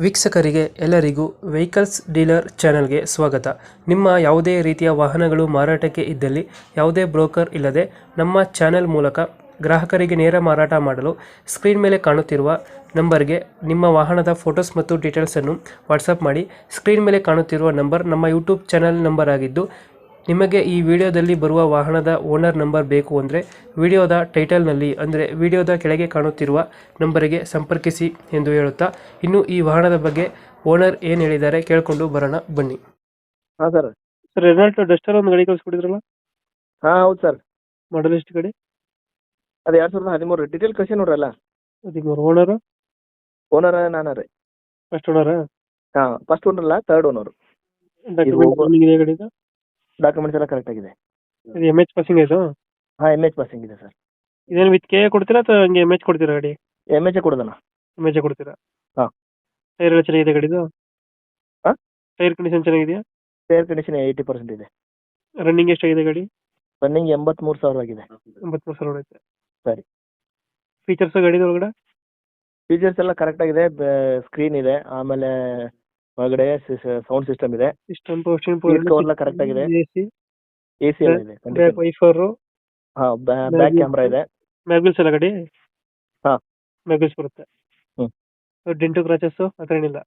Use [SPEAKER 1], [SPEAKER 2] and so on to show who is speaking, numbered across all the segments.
[SPEAKER 1] ವೀಕ್ಷಕರಿಗೆ ಎಲ್ಲರಿಗೂ vehicles dealer ಚಾನೆಲ್ಗೆ ಸ್ವಾಗತ. ನಿಮ್ಮ ಯಾವುದೇ ರೀತಿಯ ವಾಹನಗಳು ಮಾರಾಟಕ್ಕೆ ಇದ್ದಲ್ಲಿ ಯಾವುದೇ ಬ್ರೋಕರ್ ಇಲ್ಲದೆ ನಮ್ಮ ಚಾನೆಲ್ ಮೂಲಕ ಗ್ರಾಹಕರಿಗೆ ನೇರ ಮಾರಾಟ ಮಾಡಲು ಸ್ಕ್ರೀನ್ ಮೇಲೆ ಕಾಣುತ್ತಿರುವ ನಂಬರ್ಗೆ ನಿಮ್ಮ ವಾಹನದ ಫೋಟೋಸ್ ಮತ್ತು ಡೀಟೇಲ್ಸನ್ನು ವಾಟ್ಸಪ್ ಮಾಡಿ. ಸ್ಕ್ರೀನ್ ಮೇಲೆ ಕಾಣುತ್ತಿರುವ ನಂಬರ್ ನಮ್ಮ ಯೂಟ್ಯೂಬ್ ಚಾನೆಲ್ ನಂಬರ್ ಆಗಿದ್ದು, ನಿಮಗೆ ಈ ವಿಡಿಯೋದಲ್ಲಿ ಬರುವ ವಾಹನದ ಓನರ್ ನಂಬರ್ ಬೇಕು ಅಂದರೆ ವಿಡಿಯೋದ ಟೈಟಲ್ನಲ್ಲಿ ಅಂದರೆ ವಿಡಿಯೋದ ಕೆಳಗೆ ಕಾಣುತ್ತಿರುವ ನಂಬರಿಗೆ ಸಂಪರ್ಕಿಸಿ ಎಂದು ಹೇಳುತ್ತಾ, ಇನ್ನು ಈ ವಾಹನದ ಬಗ್ಗೆ ಓನರ್ ಏನು ಹೇಳಿದ್ದಾರೆ ಕೇಳಿಕೊಂಡು ಬರೋಣ ಬನ್ನಿ.
[SPEAKER 2] ಹಾಂ ಸರ್.
[SPEAKER 1] ಸರ್, ರೆನಾಲ್ಟ್ ಡಸ್ಟರ್ ಒಂದು ಗಾಡಿ ಕಳಿಸ್ಕೊಟ್ಟಿದ್ರಲ್ಲ,
[SPEAKER 2] ಹಾಂ ಹೌದು ಸರ್.
[SPEAKER 1] ಮಾಡಲ್ ಎಷ್ಟು ಗಾಡಿ?
[SPEAKER 2] ಅದು 2013 ಡೀಟೇಲ್ ಕಳಿಸಿ ನೋಡ್ರಲ್ಲ.
[SPEAKER 1] 13. ಓನರು?
[SPEAKER 2] ಓನರ್ ನಾನು ರೀ.
[SPEAKER 1] ಫಸ್ಟ್ ಓನರಾ?
[SPEAKER 2] ಹಾಂ, ಫಸ್ಟ್ ಓನರ್ ಅಲ್ಲ, ಥರ್ಡ್ ಓನರು.
[SPEAKER 1] ಡಾಕ್ಯುಮೆಂಟ್ ಇದೆ ಗಾಡಿದು?
[SPEAKER 2] ಡಾಕ್ಯುಮೆಂಟ್ಸ್ ಎಲ್ಲ ಕರೆಕ್ಟ್ ಆಗಿದೆ.
[SPEAKER 1] ಇದು ಎಮ್ ಎಚ್ ಪಾಸಿಂಗ್ ಆಯಿತು?
[SPEAKER 2] ಹಾಂ, ಎಮ್ ಎಚ್ ಪಾಸಿಂಗ್ ಇದೆ ಸರ್.
[SPEAKER 1] ಇದೇನು ವಿತ್ ಕೆ ಕೊಡ್ತೀರಾ ಅಥವಾ ಹಂಗೆ ಎಮ್ ಎಚ್ ಕೊಡ್ತೀರಾ ಗಾಡಿ?
[SPEAKER 2] ಎಮ್ ಎಚ್ ಕೊಡೋದನ.
[SPEAKER 1] ಎಮ್ ಎಚ್ ಕೊಡ್ತೀರಾ?
[SPEAKER 2] ಹಾಂ.
[SPEAKER 1] ಟೈರ್ ಎಲ್ಲ ಚೆನ್ನಾಗಿದೆ ಗಾಡಿದು?
[SPEAKER 2] ಹಾಂ,
[SPEAKER 1] ಟೈರ್ ಕಂಡೀಷನ್ ಚೆನ್ನಾಗಿದೆಯಾ?
[SPEAKER 2] ಟೈರ್ ಕಂಡೀಷನ್ 80% ಇದೆ.
[SPEAKER 1] ರನ್ನಿಂಗ್ ಎಷ್ಟಾಗಿದೆ ಗಾಡಿ?
[SPEAKER 2] ರನ್ನಿಂಗ್ 83,000 ಆಗಿದೆ.
[SPEAKER 1] 83,000 ಐತೆ.
[SPEAKER 2] ಸರಿ.
[SPEAKER 1] ಫೀಚರ್ಸ್ ಗಾಡಿದ ಒಳಗಡೆ?
[SPEAKER 2] ಫೀಚರ್ಸ್ ಎಲ್ಲ ಕರೆಕ್ಟ್ ಆಗಿದೆ. ಸ್ಕ್ರೀನ್ ಇದೆ, ಆಮೇಲೆ ಒಳಗಡೆ ಸೌಂಡ್ ಸಿಸ್ಟಮ್ ಇದೆ.
[SPEAKER 1] ಸಿಸ್ಟಮ್ ಪವರ್
[SPEAKER 2] ಕವರ್ ಎಲ್ಲ ಕರೆಕ್ಟ್ ಆಗಿದೆ. ಎ ಸಿ ಎಲ್ಲ ಇದೆ.
[SPEAKER 1] ಬ್ಯಾಕ್ ವೈಫರ್,
[SPEAKER 2] ಹಾಂ, ಬ್ಯಾಕ್ ಕ್ಯಾಮ್ರಾ ಇದೆ.
[SPEAKER 1] ಮ್ಯಾಗ್ವಿಲ್ಸ್ ಎಲ್ಲ ಗಾಡಿ?
[SPEAKER 2] ಹಾಂ,
[SPEAKER 1] ಮ್ಯಾಗ್ವಿಲ್ಸ್ ಬರುತ್ತೆ.
[SPEAKER 2] ಹ್ಞೂ.
[SPEAKER 1] ಡೆಂಟು ಕ್ರಾಚಸ್ ಆ ಥರ ಏನಿಲ್ಲ?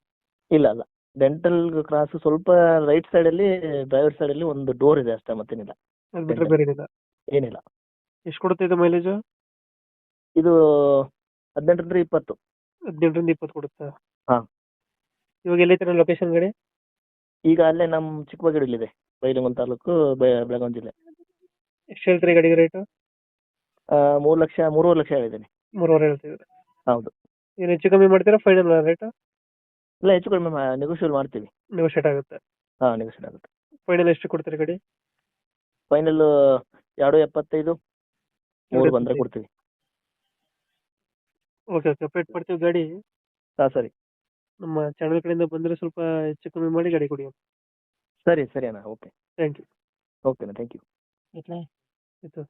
[SPEAKER 2] ಇಲ್ಲ ಅಲ್ಲ, ಡೆಂಟಲ್ ಕ್ರಾಸ್ ಸ್ವಲ್ಪ ರೈಟ್ ಸೈಡಲ್ಲಿ, ಡ್ರೈವರ್ ಸೈಡಲ್ಲಿ ಒಂದು ಡೋರ್ ಇದೆ ಅಷ್ಟೇ, ಮತ್ತೇನಿಲ್ಲ.
[SPEAKER 1] ಅದು ಬಿಟ್ಟರೆ ಬೇರೆ ಏನಿಲ್ಲ?
[SPEAKER 2] ಏನಿಲ್ಲ.
[SPEAKER 1] ಎಷ್ಟು ಕೊಡುತ್ತೆ ಇದು ಮೈಲೇಜು?
[SPEAKER 2] ಇದು 18 ರಿಂದ 20.
[SPEAKER 1] 18 ರಿಂದ 20 ಕೊಡುತ್ತಾ?
[SPEAKER 2] ಹಾಂ.
[SPEAKER 1] ಇವಾಗ ಎಲ್ಲೈತೆ ಲೊಕೇಶನ್ ಗಾಡಿ?
[SPEAKER 2] ಈಗ ಅಲ್ಲೇ ನಮ್ಮ ಚಿಕ್ಕಬಳ್ಳಾಪುರಲ್ಲಿದೆ, ಬೈಲಹೊಂಗಲ ತಾಲೂಕು, ಬೆಳಗಾವಿ ಜಿಲ್ಲೆ.
[SPEAKER 1] ಎಷ್ಟು ಹೇಳ್ತೀರಿ ಗಾಡಿಗೆ ರೇಟು?
[SPEAKER 2] 3,00,000 3,50,000 ಹೇಳಿದ್ದೀನಿ.
[SPEAKER 1] 3.5 ಹೇಳ್ತಿದ್ರು.
[SPEAKER 2] ಹೌದು.
[SPEAKER 1] ಏನು ಹೆಚ್ಚು ಕಮ್ಮಿ ಮಾಡ್ತೀರಾ ಫೈನಲ್ ರೇಟು?
[SPEAKER 2] ಇಲ್ಲ, ಹೆಚ್ಚು ಕಡಿಮೆ ನೆಗೋಷಿಯೇಟ್ ಮಾಡ್ತೀವಿ.
[SPEAKER 1] ನೆಗೋಷಿಯೇಟ್ ಆಗುತ್ತೆ?
[SPEAKER 2] ಹಾಂ, ನೆಗೋಷಿಯೇಟ್ ಆಗುತ್ತೆ.
[SPEAKER 1] ಫೈನಲ್ ಎಷ್ಟು ಕೊಡ್ತೀರಿ ಗಾಡಿ?
[SPEAKER 2] ಫೈನಲ್ 2,75 3 ಬಂದರೆ ಕೊಡ್ತೀವಿ.
[SPEAKER 1] ಓಕೆ ಓಕೆ, ಅಪ್ಡೇಟ್ ಮಾಡ್ತೀವಿ ಗಾಡಿ.
[SPEAKER 2] ಹಾಂ, ಸರಿ.
[SPEAKER 1] ನಮ್ಮ ಚಾನಲ್ ಕಡೆಯಿಂದ ಬಂದರೆ ಸ್ವಲ್ಪ ಹೆಚ್ಚು ಕಮ್ಮಿ ಮಾಡಿ ಗಾಡಿ ಕೊಡಿ.
[SPEAKER 2] ಸರಿ ಸರಿ ಅಣ್ಣ, ಓಕೆ.
[SPEAKER 1] Thank you.
[SPEAKER 2] ಓಕೆನಾ, ಥ್ಯಾಂಕ್ ಯು.
[SPEAKER 1] ಆಯ್ತು.